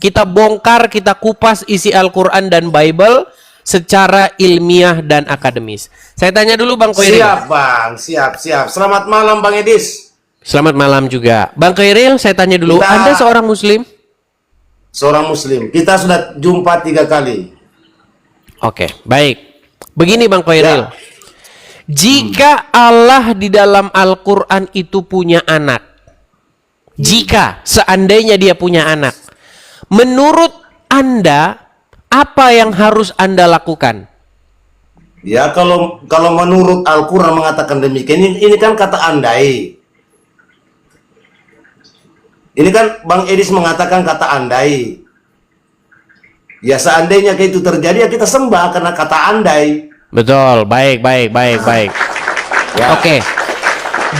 kita bongkar, kita kupas isi Al-Quran dan Bible secara ilmiah dan akademis. Saya tanya dulu Bang Khairil. Siap Bang, siap. Selamat malam Bang Edis. Selamat malam juga. Bang Khairil, saya tanya dulu, Anda seorang Muslim? Seorang Muslim. Kita sudah jumpa 3 kali. Oke, baik. Begini Bang Khairil. Ya. Jika Allah di dalam Al-Quran itu punya anak, jika seandainya dia punya anak, menurut Anda, apa yang harus Anda lakukan? Ya, kalau menurut Al-Quran mengatakan demikian, ini kan kata andai. Ini kan Bang Edis mengatakan kata andai. Ya, seandainya kayak itu terjadi, ya kita sembah karena kata andai. Betul, baik. Ya. Oke.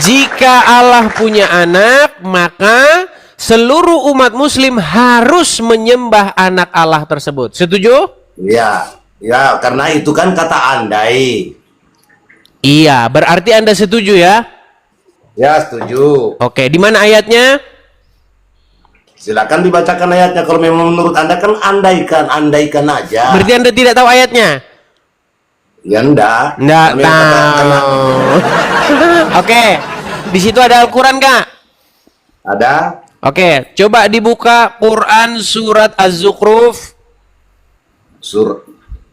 Jika Allah punya anak, maka seluruh umat muslim harus menyembah anak Allah tersebut. Setuju? Ya, karena itu kan kata andai. Iya, berarti Anda setuju ya? Ya, setuju. Oke, di mana ayatnya? Silakan dibacakan ayatnya. Kalau memang menurut Anda kan andaikan aja. Berarti Anda tidak tahu ayatnya? Ya enggak. Enggak Kami katakan tahu. Oke, di situ ada Al-Quran Kak? ada. Oke, coba dibuka Quran surat Az-Zukhruf.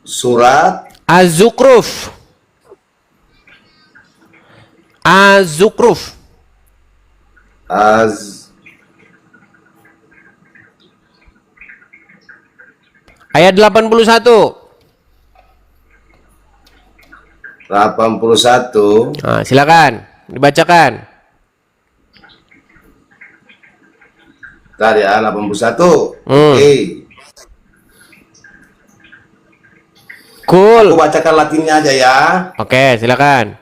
Surat Az-Zukhruf. Az-Zukhruf. Ayat 81. 81. Nah, silakan dibacakan. Tadi ya 81. Hmm. Oke. Cool. Aku bacakan Latinnya aja ya. Oke, silakan.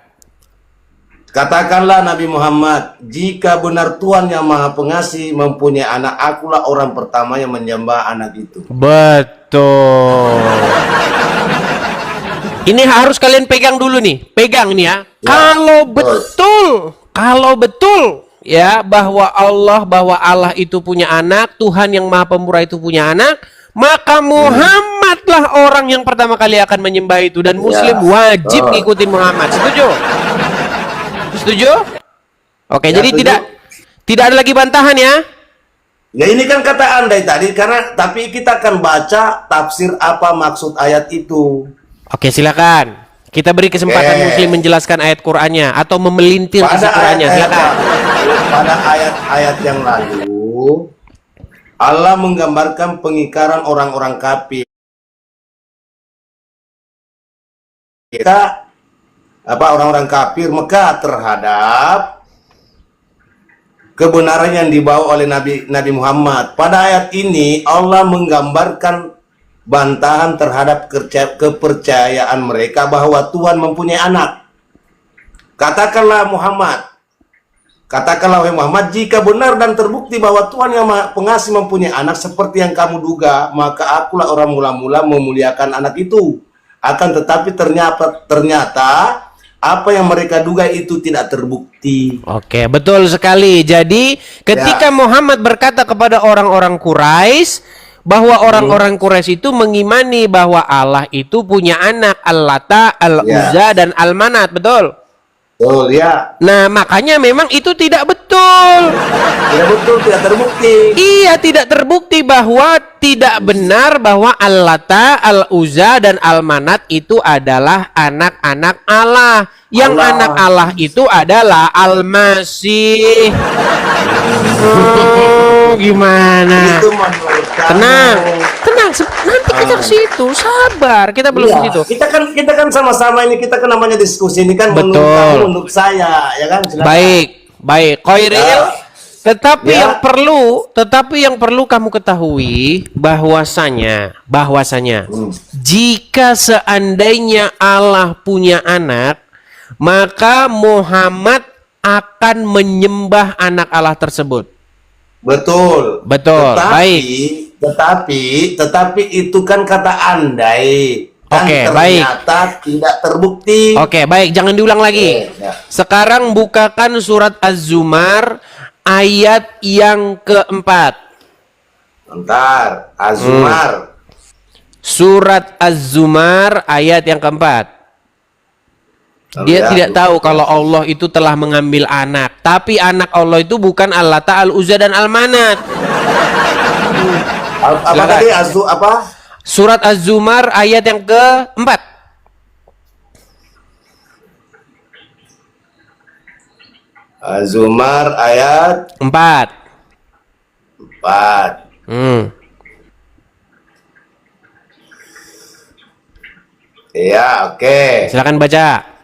Katakanlah Nabi Muhammad, jika benar Tuhan yang Maha Pengasih mempunyai anak, akulah orang pertama yang menyembah anak itu. Betul. Ini harus kalian pegang dulu nih. Pegang nih ya. Ya, Kalau betul ya bahwa Allah itu punya anak, Tuhan yang Maha Pemurah itu punya anak, maka Muhammadlah orang yang pertama kali akan menyembah itu, dan muslim wajib ngikutin Muhammad. Setuju? Setuju? Oke, Ya, jadi setuju. tidak ada lagi bantahan ya. Ya, ini kan kata andai tadi, tapi kita akan baca tafsir apa maksud ayat itu. Oke, silakan. Kita beri kesempatan muslim menjelaskan ayat Qur'annya atau memelintir isi Qur'annya. Silakan. Pada ayat-ayat yang lalu, Allah menggambarkan pengingkaran orang-orang kafir. Orang-orang kafir Mekah terhadap kebenaran yang dibawa oleh Nabi Muhammad. Pada ayat ini Allah menggambarkan bantahan terhadap kepercayaan mereka bahwa Tuhan mempunyai anak. Katakanlah wahai Muhammad, jika benar dan terbukti bahwa Tuhan yang Maha Pengasih mempunyai anak seperti yang kamu duga, maka akulah orang mula-mula memuliakan anak itu. Akan tetapi ternyata apa yang mereka duga itu tidak terbukti. Oke, betul sekali. Jadi ketika Muhammad berkata kepada orang-orang Quraisy bahwa orang-orang Quraisy itu mengimani bahwa Allah itu punya anak, Al-Lata, Al-Uzza, dan Al-Manat, betul? Betul, ya. Nah, makanya memang itu tidak betul. Tidak betul, tidak terbukti. Iya, tidak terbukti bahwa tidak benar bahwa Al-Lata, Al-Uzza, dan Al-Manat itu adalah anak-anak Allah. Yang anak Allah itu adalah Al-Masih. Gimana? Itu menurut Tenang, nanti kita ke situ, sabar, kita belum ke situ. Kita kan sama-sama ini, kita kan namanya diskusi ini kan. Betul. Menurut saya, ya kan. Silakan. Baik, Khairil. Tetapi Ya. yang perlu kamu ketahui bahwasanya jika seandainya Allah punya anak, maka Muhammad akan menyembah anak Allah tersebut. Betul. Baik. Tetapi itu kan kata andai. Oke, ternyata tidak terbukti. Oke, baik, jangan diulang lagi. Sekarang bukakan surat Az-Zumar ayat yang keempat. Bentar, Az-Zumar. Surat Az-Zumar ayat yang keempat. Dia Lihat. tidak tahu kalau Allah itu telah mengambil anak. Tapi anak Allah itu bukan Al-Lata, Al-Uzza, dan Al-Manat. Apa Silakan. tadi apa? Surat Az-Zumar ayat yang keempat. Az-Zumar ayat 4. 4. Ya, oke. Silakan baca.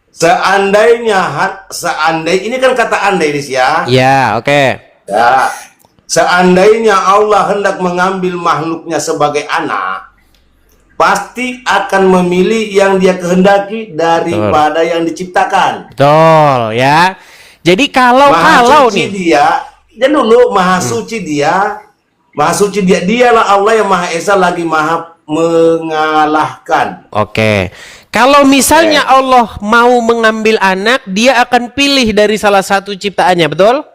Seandainya ini kan kata andai dis ya. Ya, oke. Ya. Seandainya Allah hendak mengambil makhluknya sebagai anak, pasti akan memilih yang dia kehendaki daripada yang diciptakan. Betul, ya. Jadi kalau Suci nih, dia, dan dulu maha suci dia, maha suci dia, dialah Allah yang maha esa lagi maha mengalahkan. oke. Kalau misalnya Allah mau mengambil anak, dia akan pilih dari salah satu ciptaannya, betul?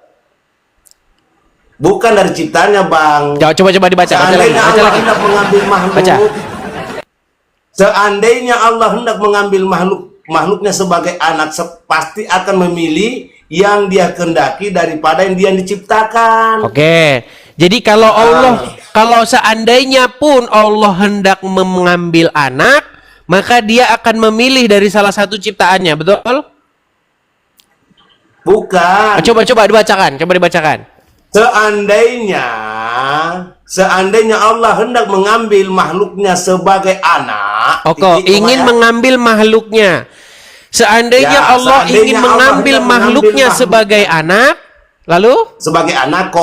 Bukan dari ciptanya, Bang. Coba dibaca. Seandainya Allah hendak mengambil makhluk, Baca. seandainya Allah hendak mengambil makhluknya sebagai anak, pasti akan memilih yang dia kehendaki daripada yang dia diciptakan. Oke. Jadi kalau seandainya pun Allah hendak mengambil anak, maka dia akan memilih dari salah satu ciptaannya, betul? Bukan. Coba dibacakan. Seandainya Allah hendak mengambil makhluknya sebagai anak. Oke, ingin mengambil makhluknya. Seandainya Ya, Allah seandainya ingin Allah mengambil hendak makhluknya mengambil sebagai anak, lalu sebagai anak,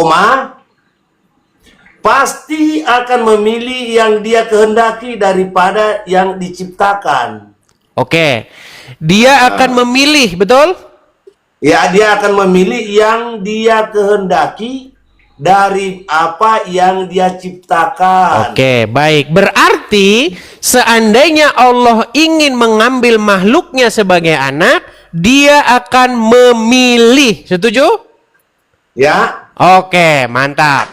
pasti akan memilih yang dia kehendaki daripada yang diciptakan. oke. Dia akan memilih, betul? Ya, dia akan memilih yang dia kehendaki dari apa yang dia ciptakan. Oke, baik. Berarti seandainya Allah ingin mengambil makhluknya sebagai anak, dia akan memilih. Setuju? Ya. Oke, mantap.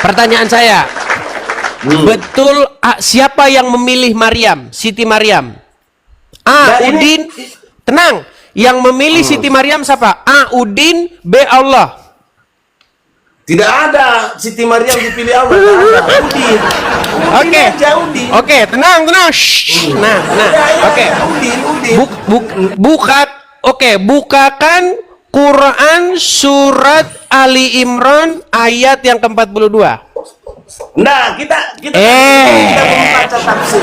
Pertanyaan saya, betul siapa yang memilih Maryam, Siti Maryam? A. Nah, Udin, tenang. Yang memilih Siti Maryam siapa? A. Udin, B. Allah. Tidak ada Siti Maryam dipilih Allah, tidak ada. Udin. Oke. Aja, Udin. Oke, tenang. Shh. Nah. Oke. Udin. Bukakan Quran surat Ali Imran ayat yang ke-42. Nah, kita membaca tafsir.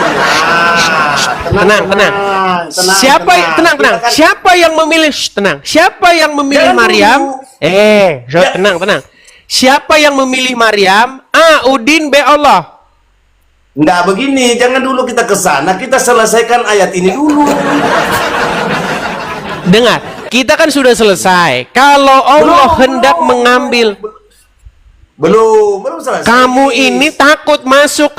Tenang. Tenang. Siapa yang memilih? Siapa yang memilih Maryam? Tenang. Siapa yang memilih Maryam? A. Udin, B. Allah. Nggak begini, jangan dulu kita ke sana, kita selesaikan ayat ini dulu. Dengar, kita kan sudah selesai. Kalau Allah hendak mengambil, belum selesai. kamu ini takut masuk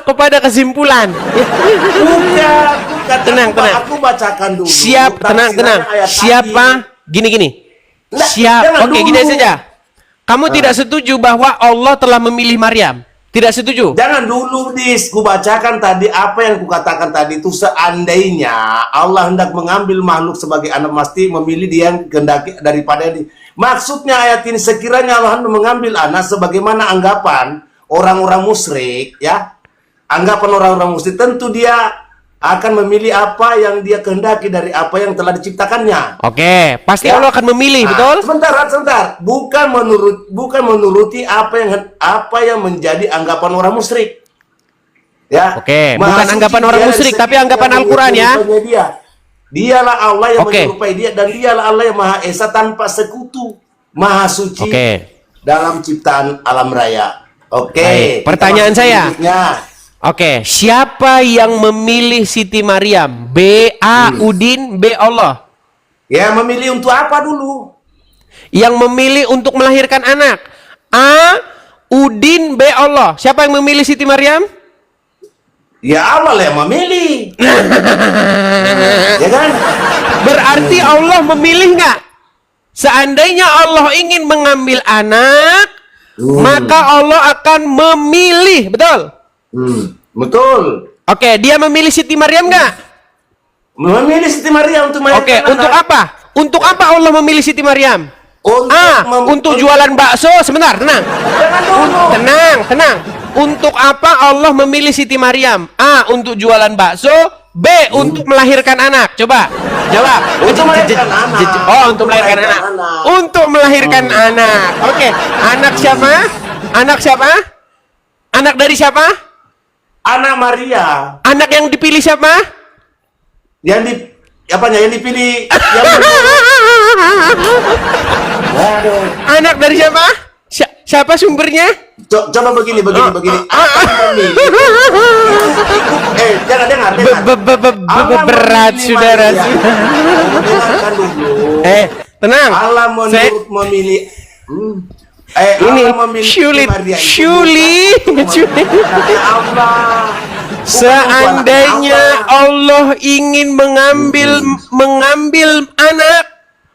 kepada kesimpulan. Bukan. Tenang. Aku bacakan dulu. Tenang. Siapa? Gini. Oke, gini saja. Kamu tidak setuju bahwa Allah telah memilih Maryam? Tidak setuju? Jangan dulu, ku bacakan tadi apa yang kukatakan tadi itu. Seandainya Allah hendak mengambil makhluk sebagai anak, pasti memilih dia yang kehendaki daripada yang maksudnya ayat ini, sekiranya Allah hendak mengambil anak sebagaimana anggapan orang-orang musyrik, ya. Anggapan orang-orang musyrik, tentu dia akan memilih apa yang dia kehendaki dari apa yang telah diciptakannya. Oke, pasti Allah akan memilih, betul? Sebentar. Bukan menuruti apa yang menjadi anggapan orang musyrik. Ya. Oke, bukan anggapan orang musyrik, tapi anggapan Al-Qur'an ya. Dialah Allah yang menyerupai dia, dan dialah Allah yang Maha Esa tanpa sekutu, Maha Suci dalam ciptaan alam raya. Oke. Pertanyaan saya. Oke, siapa yang memilih Siti Maryam? B. A. Udin, B. Allah. Ya, memilih untuk apa dulu? Yang memilih untuk melahirkan anak. A. Udin, B. Allah. Siapa yang memilih Siti Maryam? Ya, Allah yang memilih. Ya kan? Berarti Allah memilih nggak Seandainya Allah ingin mengambil anak, maka Allah akan memilih, betul? Betul. Oke, dia memilih Siti Maryam nggak? Memilih Siti Maryam untuk Oke, melahirkan untuk anak. apa? Untuk apa Allah memilih Siti Maryam? Untuk untuk jualan bakso. Sebentar, tenang. Jangan dulu. Tenang. Untuk apa Allah memilih Siti Maryam? A. Untuk jualan bakso. B. Untuk melahirkan anak. Coba, jawab. Untuk melahirkan anak. Oh, untuk melahirkan anak. Untuk melahirkan anak. Oke, anak siapa? Anak siapa? Anak dari siapa? Anak Maria. Anak yang dipilih siapa? Yang dipilih Waduh. Anak dari siapa? Siapa sumbernya? Coba begini. Jangan dengar. Allah Berat, memilih saudara. Maria. Dengarkan dulu. Tenang. Allah memilih. Ini Allah memilih sulit. Maria itu Sulit. Tapi Allah. Seandainya Allah ingin mengambil anak,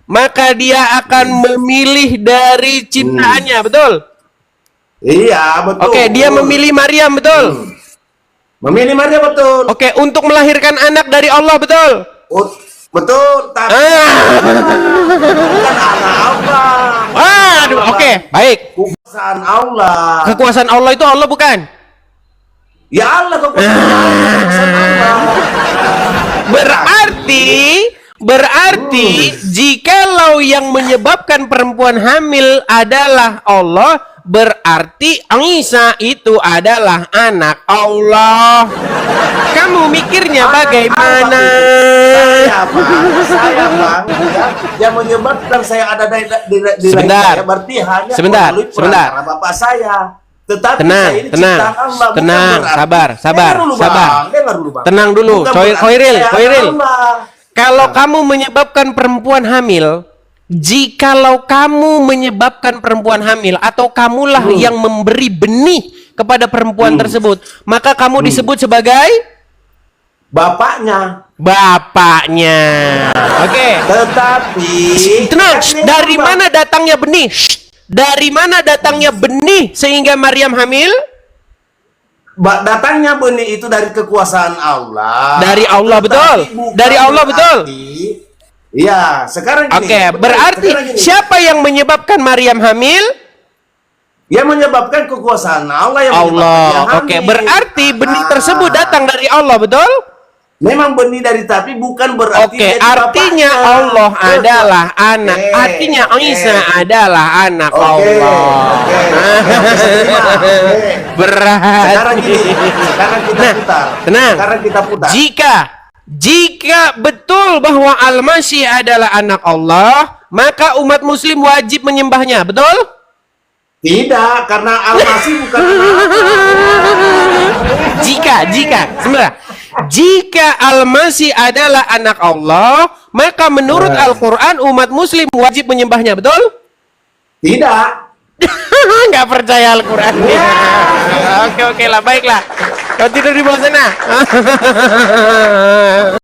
maka dia akan memilih dari ciptaannya, betul? Iya, betul. Oke, dia memilih Maryam, betul? Memilih Maria, betul. Oke, untuk melahirkan anak dari Allah, betul? Betul, tapi bukan anak Allah. Aduh, oke, baik. Kekuasaan Allah. Kekuasaan Allah itu Allah bukan? Ya Allah, kekuasaan Allah. Berarti jikalau yang menyebabkan perempuan hamil adalah Allah, berarti Isa itu adalah anak Allah. Kamu mikirnya bagaimana? Saya bang, yang menyebabkan saya ada di Sebentar. saya berarti hanya Sebentar. perantara bapak saya. Tetapi Tenang, saya ini tenang, ciptaan Allah, bukan tenang, berarti. sabar. Dengar dulu, Bang. Tenang dulu, Bukan Khairil. berarti saya anak Allah. Kalau kamu menyebabkan perempuan hamil, jikalau kamu menyebabkan perempuan hamil atau kamulah yang memberi benih kepada perempuan tersebut, maka kamu disebut sebagai Bapaknya. Oke. Tetapi Tenang, kan dari Bang. mana datangnya benih? Dari mana datangnya benih sehingga Maryam hamil? Datangnya benih itu dari kekuasaan Allah. Dari Allah, Tetapi betul. bukan Dari Allah, betul. Iya, sekarang gini. Oke, berarti sekarang gini. siapa yang menyebabkan Maryam hamil? Yang menyebabkan kekuasaan Allah yang menyebabkan Allah. dia hamil. Oke, berarti benih tersebut datang dari Allah, betul? Memang benih dari tapi bukan berarti Oke, jadi artinya bapaknya. Allah Betul. adalah anak. Oke, Artinya oke. Isa adalah anak Allah. Oke. Berat. Sekarang gini, sekarang kita putar. Tenang. Sekarang kita putar. Jika betul bahwa Al-Masih adalah anak Allah, maka umat muslim wajib menyembahnya, betul? Tidak, karena Al-Masih bukan anak Allah. Jika Al-Masih adalah anak Allah, maka menurut Al-Quran umat muslim wajib menyembahnya, betul? Tidak. Nggak percaya Al-Quran. Oke lah, baiklah. Kau tidur di bawah sana.